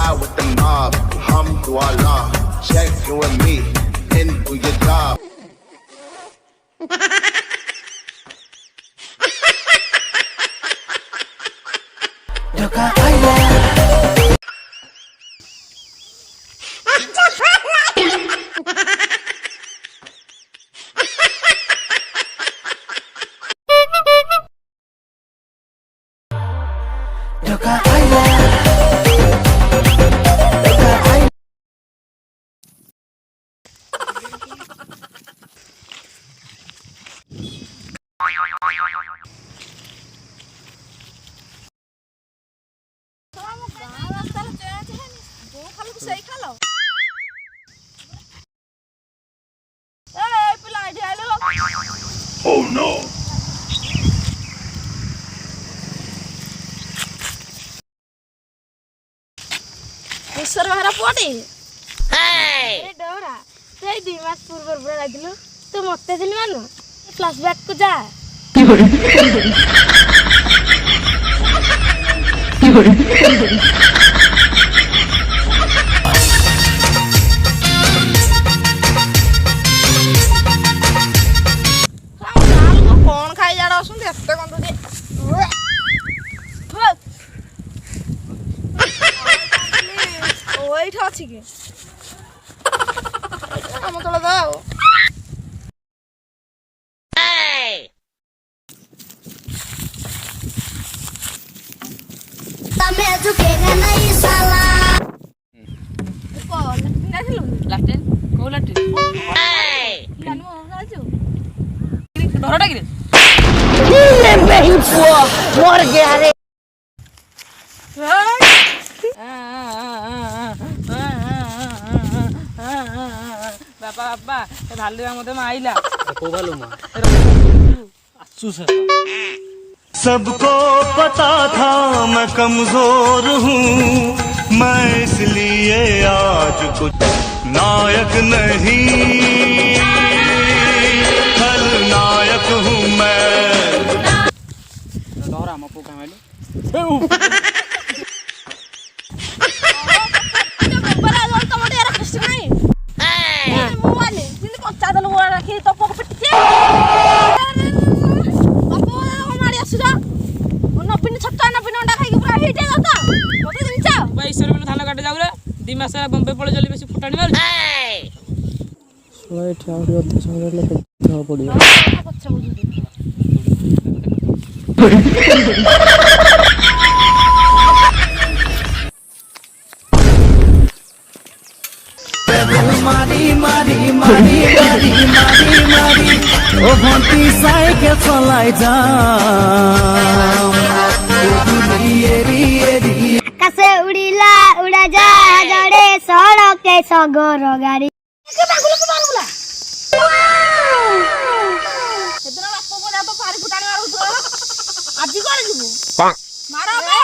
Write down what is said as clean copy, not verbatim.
ride with the mob. Alhamdulillah, check you and me and do your job. Oh no! Sir, what happened? Hey! Dora, say the mass for brother. Tu motte din manu. Flashback ko ja. कौन खाई जा रहा सुन देखते कौन तुझे ওই ঠাছি কি আমার তোলা দাও तमे झुकेगा नहीं साला को लटिन लाटेन को लाटेन जानू गाजू डरटा कि ले बेही पुआ मर गया रे बापा बापा ए भालू मते माइला को भालू मा आसु से सबको पता था मैं कमजोर हूँ मैं इसलिए आज कुछ नायक नहीं खलनायक हूँ मैं डरा म को कामैलो बड़ा जोर तो मोटे यार कृष्ण नहीं मुवाले जिंदे को चादल हुआ रखी तो को पिटके बापू हमारी असुरा नबिन छक्का नबिन अंडा खाई के पूरा हिट है दादा मोटे दिनचा 2200 रुपया धान काटे जाऊ रे 2 मास बॉम्बे पळे चली बेसी फुटाणी मार सोए ठाउरी अधे समय ले पेट पड़ियो पछा बुझी मारी मारी मारी मारी मारी मारी ओ भंती साइके चलाई जा कसे उड़ीला उड़ा जा जड़े सड़क के सगर गाड़ी के बागुल को मारूला एतना बाप को जा तो पारी फुटाणी मारू तो आजी करे जीवु मारो बे